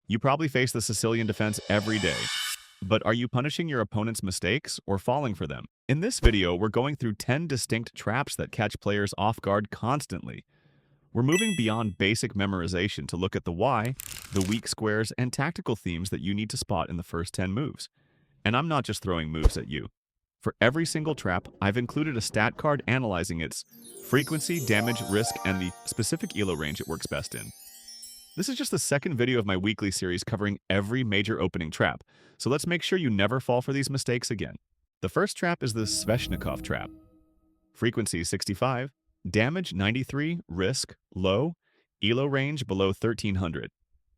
You probably face the Sicilian defense every day, but are you punishing your opponent's mistakes or falling for them? In this video, we're going through 10 distinct traps that catch players off guard constantly. We're moving beyond basic memorization to look at the why, the weak squares, and tactical themes that you need to spot in the first 10 moves. And I'm not just throwing moves at you. For every single trap, I've included a stat card analyzing its frequency, damage, risk, and the specific ELO range it works best in. This is just the second video of my weekly series covering every major opening trap, so let's make sure you never fall for these mistakes again. The first trap is the Sveshnikov trap. Frequency 65, damage 93, risk low, ELO range below 1300.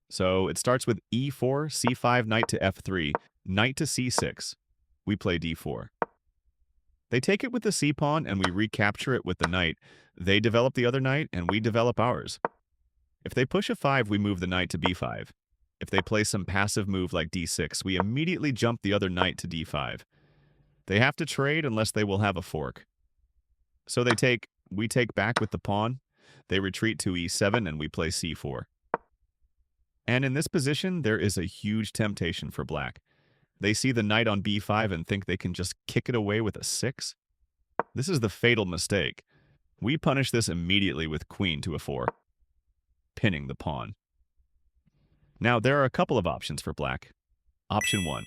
So it starts with E4, C5, knight to F3, knight to C6. We play D4. They take it with the C-pawn and we recapture it with the knight. They develop the other knight and we develop ours. If they push a 5, we move the knight to B5. If they play some passive move like D6, we immediately jump the other knight to D5. They have to trade unless they will have a fork. So we take back with the pawn. They retreat to E7 and we play C4. And in this position, there is a huge temptation for black. They see the knight on B5 and think they can just kick it away with a 6. This is the fatal mistake. We punish this immediately with queen to a 4. Pinning the pawn. Now, there are a couple of options for black. Option 1.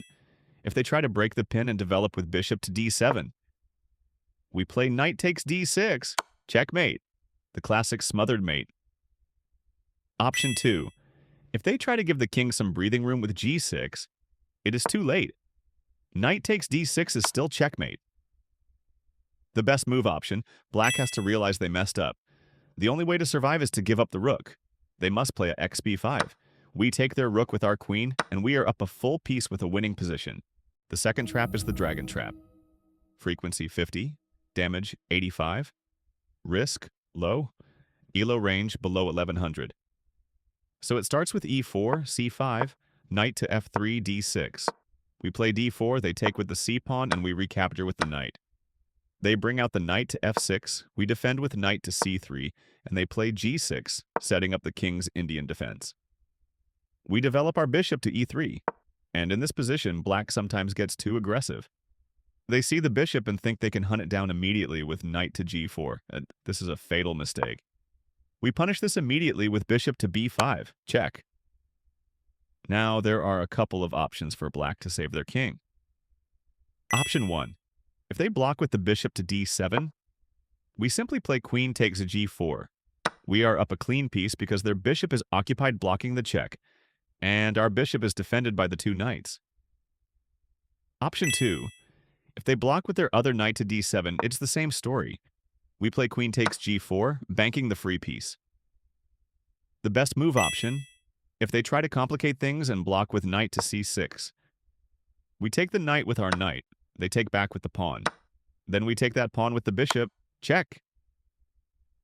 If they try to break the pin and develop with bishop to D7, we play knight takes D6. Checkmate. The classic smothered mate. Option 2. If they try to give the king some breathing room with G6, it is too late. Knight takes D6 is still checkmate. The best move option, black has to realize they messed up. The only way to survive is to give up the rook. They must play a XB5. We take their rook with our queen, and we are up a full piece with a winning position. The second trap is the dragon trap. Frequency 50, damage 85, risk low, ELO range below 1100. So it starts with E4, C5, knight to F3, D6. We play D4, they take with the C-pawn, and we recapture with the knight. They bring out the knight to F6, we defend with knight to C3, and they play G6, setting up the king's Indian defense. We develop our bishop to E3, and in this position, black sometimes gets too aggressive. They see the bishop and think they can hunt it down immediately with knight to G4, and this is a fatal mistake. We punish this immediately with bishop to B5, check. Now, there are a couple of options for black to save their king. Option 1. If they block with the bishop to D7, we simply play queen takes a G4. We are up a clean piece because their bishop is occupied blocking the check, and our bishop is defended by the two knights. Option 2. If they block with their other knight to D7, it's the same story. We play queen takes G4, banking the free piece. The best move option, if they try to complicate things and block with knight to C6. We take the knight with our knight. They take back with the pawn. Then we take that pawn with the bishop. Check.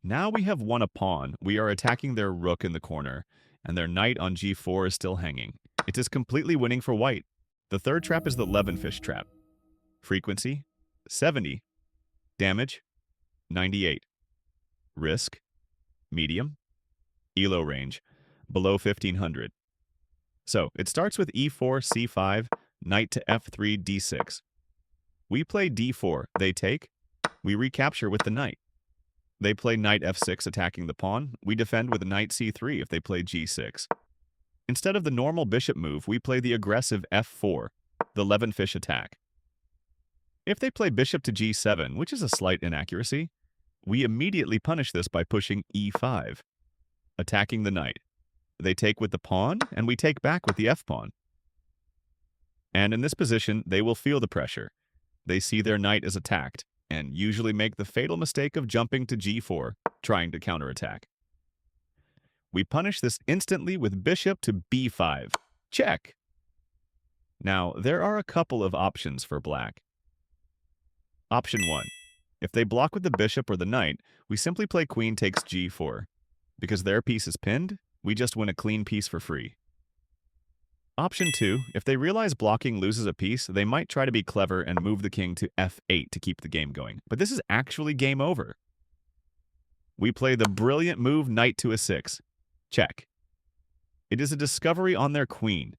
Now we have won a pawn. We are attacking their rook in the corner, and their knight on G4 is still hanging. It is completely winning for white. The third trap is the Levenfish trap. Frequency 70. Damage 98. Risk medium. ELO range below 1500. So it starts with E4, C5, knight to F3, D6. We play D4, they take. We recapture with the knight. They play knight F6 attacking the pawn. We defend with knight C3 if they play G6. Instead of the normal bishop move, we play the aggressive F4, the Levenfish attack. If they play bishop to G7, which is a slight inaccuracy, we immediately punish this by pushing E5, attacking the knight. They take with the pawn, and we take back with the F-pawn. And in this position, they will feel the pressure. They see their knight is attacked, and usually make the fatal mistake of jumping to G4, trying to counterattack. We punish this instantly with bishop to B5. Check! Now, there are a couple of options for black. Option 1. If they block with the bishop or the knight, we simply play queen takes G4. Because their piece is pinned, we just win a clean piece for free. Option 2, if they realize blocking loses a piece, they might try to be clever and move the king to F8 to keep the game going. But this is actually game over. We play the brilliant move knight to a 6. Check. It is a discovery on their queen.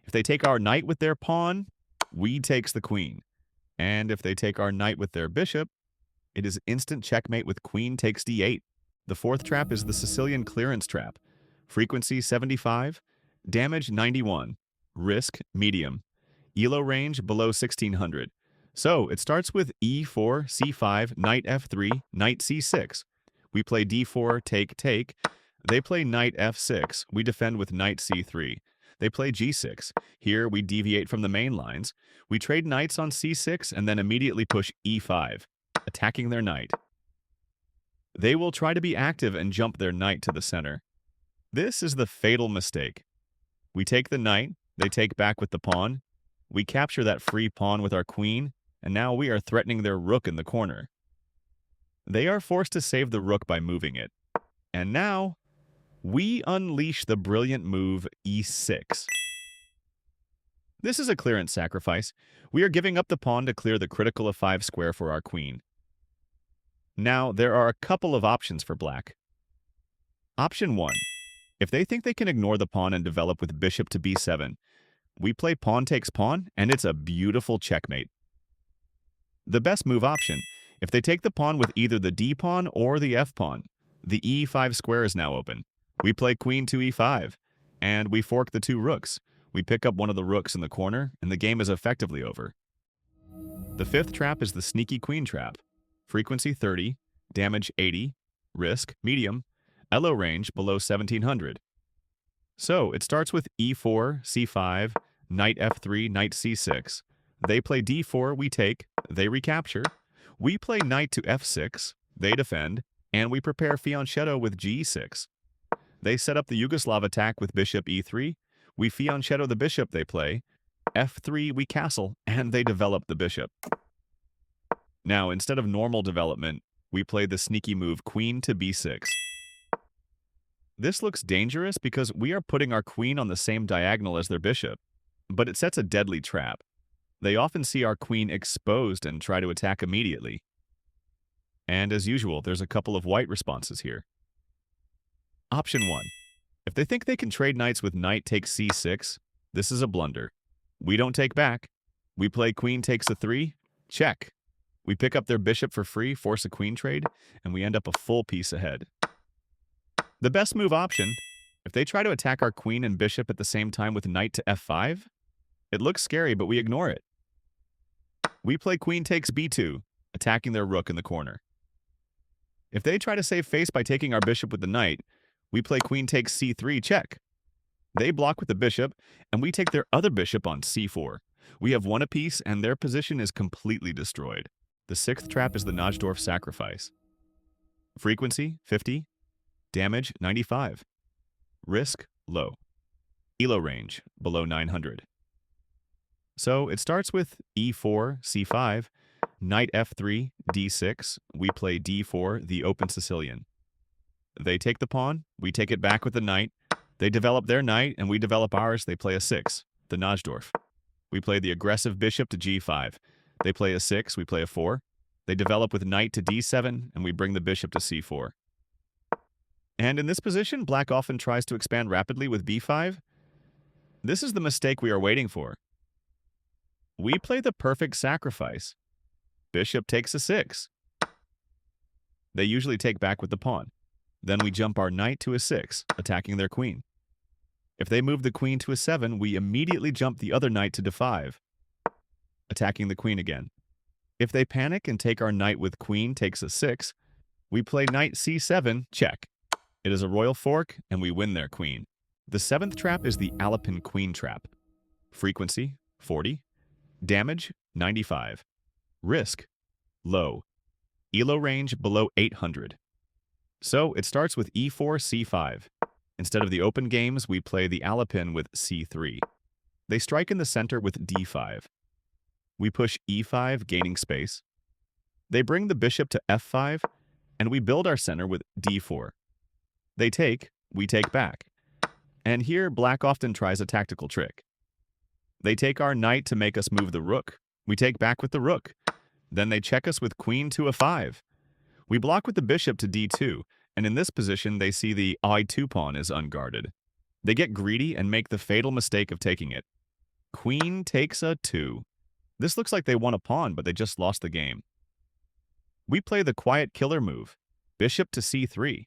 If they take our knight with their pawn, we takes the queen. And if they take our knight with their bishop, it is instant checkmate with queen takes d8. The fourth trap is the Sicilian clearance trap. Frequency 75, damage 91, risk medium, elo range below 1600. So it starts with e4, c5, knight f3, knight c6. We play d4, take, take. They play knight f6. We defend with knight c3. They play g6. Here we deviate from the main lines. We trade knights on c6 and then immediately push e5, attacking their knight. They will try to be active and jump their knight to the center. This is the fatal mistake. We take the knight, they take back with the pawn. We capture that free pawn with our queen, and now we are threatening their rook in the corner. They are forced to save the rook by moving it. And now, we unleash the brilliant move e6. This is a clearance sacrifice. We are giving up the pawn to clear the critical f5 square for our queen. Now, there are a couple of options for black. Option 1. If they think they can ignore the pawn and develop with bishop to b7, we play pawn takes pawn, and it's a beautiful checkmate. The best move option, if they take the pawn with either the d-pawn or the f-pawn, the e5 square is now open. We play queen to e5, and we fork the two rooks. We pick up one of the rooks in the corner, and the game is effectively over. The fifth trap is the sneaky queen trap. Frequency 30, damage 80, risk medium, elo range below 1700. So it starts with e4, c5, knight f3, knight c6. They play d4, we take, they recapture. We play knight to f6, they defend, and we prepare fianchetto with g6. They set up the Yugoslav attack with bishop e3. We fianchetto the bishop they play. f3, we castle, and they develop the bishop. Now, instead of normal development, we play the sneaky move queen to b6. This looks dangerous because we are putting our queen on the same diagonal as their bishop, but it sets a deadly trap. They often see our queen exposed and try to attack immediately. And as usual, there's a couple of white responses here. Option 1. If they think they can trade knights with knight takes c6, this is a blunder. We don't take back. We play queen takes a3, check. We pick up their bishop for free, force a queen trade, and we end up a full piece ahead. The best move option, if they try to attack our queen and bishop at the same time with knight to f5, it looks scary, but we ignore it. We play queen takes b2, attacking their rook in the corner. If they try to save face by taking our bishop with the knight, we play queen takes c3, check. They block with the bishop, and we take their other bishop on c4. We have one apiece, and their position is completely destroyed. The sixth trap is the Najdorf sacrifice. Frequency 50, damage 95, risk low, elo range below 900. So it starts with e4, c5, knight f3, d6. We play d4, the open Sicilian. They take the pawn, we take it back with the knight. They develop their knight, and we develop ours. They play a 6, the Najdorf. We play the aggressive bishop to g5. They play a 6, we play a 4. They develop with knight to d7, and we bring the bishop to c4. And in this position, black often tries to expand rapidly with b5. This is the mistake we are waiting for. We play the perfect sacrifice. Bishop takes a 6. They usually take back with the pawn. Then we jump our knight to a 6, attacking their queen. If they move the queen to a 7, we immediately jump the other knight to d5, attacking the queen again. If they panic and take our knight with queen takes a 6, we play knight c7, check. It is a royal fork, and we win their queen. The seventh trap is the Alpin queen trap. Frequency 40, damage 95, risk low, elo range below 800. So it starts with e4, c5. Instead of the open games, we play the Alpin with c3. They strike in the center with d5. We push e5, gaining space. They bring the bishop to f5, and we build our center with d4. They take, we take back. And here, black often tries a tactical trick. They take our knight to make us move the rook. We take back with the rook. Then they check us with queen to a5. We block with the bishop to d2, and in this position they see the I2 pawn is unguarded. They get greedy and make the fatal mistake of taking it. Queen takes a 2. This looks like they won a pawn, but they just lost the game. We play the quiet killer move, bishop to c3.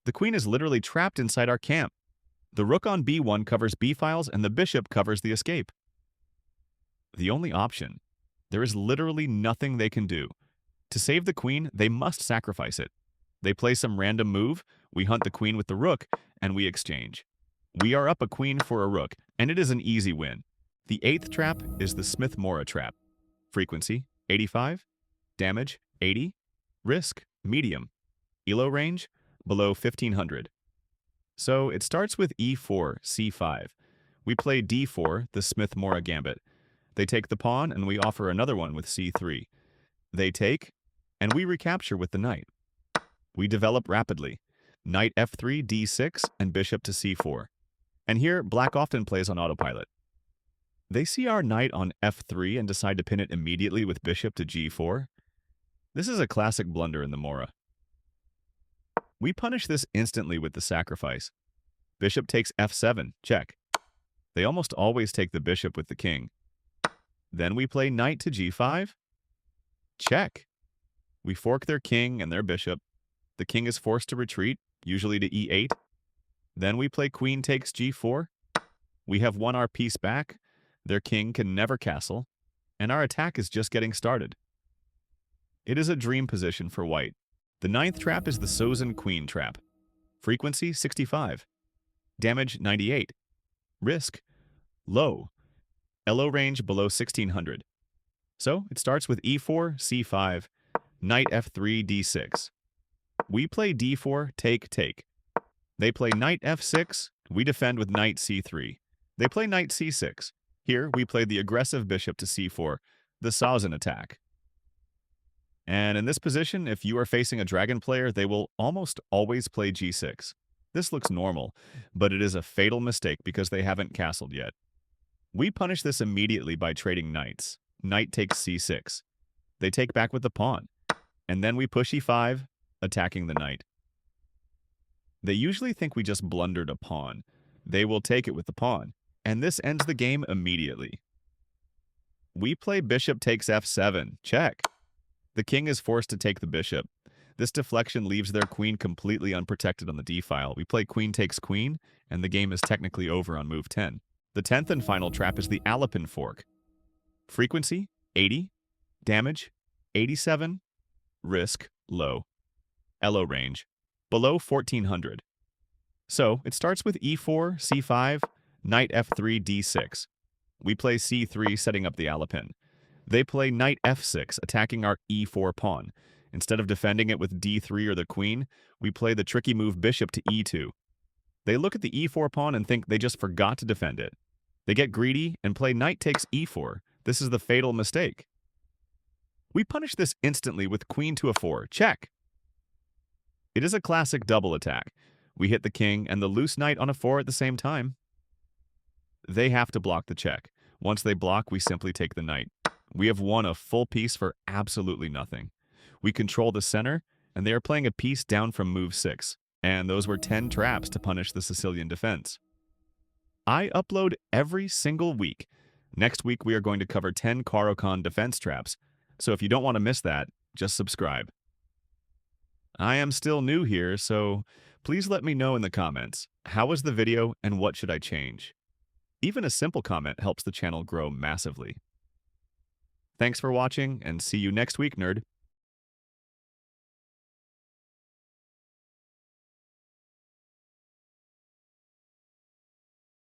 The queen is literally trapped inside our camp. The rook on b1 covers b-files and the bishop covers the escape. The only option. There is literally nothing they can do. To save the queen, they must sacrifice it. They play some random move, we hunt the queen with the rook, and we exchange. We are up a queen for a rook, and it is an easy win. The 8th trap is the Smith-Morra trap. Frequency, 85. Damage, 80. Risk, medium. Elo range, below 1500. So it starts with e4, c5. We play d4, the Smith-Morra gambit. They take the pawn, and we offer another one with c3. They take, and we recapture with the knight. We develop rapidly. Knight f3, d6, and bishop to c4. And here, black often plays on autopilot. They see our knight on f3 and decide to pin it immediately with bishop to g4. This is a classic blunder in the Morra. We punish this instantly with the sacrifice. Bishop takes f7, check. They almost always take the bishop with the king. Then we play knight to g5. Check. We fork their king and their bishop. The king is forced to retreat, usually to e8. Then we play queen takes g4. We have won our piece back. Their king can never castle. And our attack is just getting started. It is a dream position for white. The 9th trap is the Sozin queen trap. Frequency 65. Damage 98. Risk low. Elo range below 1600. So it starts with e4, c5, knight f3, d6. We play d4, take. They play knight f6, we defend with knight c3. They play knight c6. Here we play the aggressive bishop to c4, the Sozin attack. And in this position, if you are facing a dragon player, they will almost always play g6. This looks normal, but it is a fatal mistake because they haven't castled yet. We punish this immediately by trading knights. Knight takes c6. They take back with the pawn. And then we push e5, attacking the knight. They usually think we just blundered a pawn. They will take it with the pawn. And this ends the game immediately. We play bishop takes f7, check. The king is forced to take the bishop. This deflection leaves their queen completely unprotected on the d-file. We play queen takes queen, and the game is technically over on move 10. The 10th and final trap is the Alapin fork. Frequency, 80. Damage, 87. Risk, low. Elo range, below 1400. So, it starts with e4, c5, knight f3, d6. We play c3, setting up the Alapin. They play knight f6, attacking our e4 pawn. Instead of defending it with d3 or the queen, we play the tricky move bishop to e2. They look at the e4 pawn and think they just forgot to defend it. They get greedy and play knight takes e4. This is the fatal mistake. We punish this instantly with queen to a4, check. It is a classic double attack. We hit the king and the loose knight on a4 at the same time. They have to block the check. Once they block, we simply take the knight. We have won a full piece for absolutely nothing. We control the center, and they are playing a piece down from move 6. And those were 10 traps to punish the Sicilian defense. I upload every single week. Next week, we are going to cover 10 Caro-Kann defense traps. So if you don't want to miss that, just subscribe. I am still new here, so please let me know in the comments. How was the video and what should I change? Even a simple comment helps the channel grow massively. Thanks for watching, and see you next week, nerd.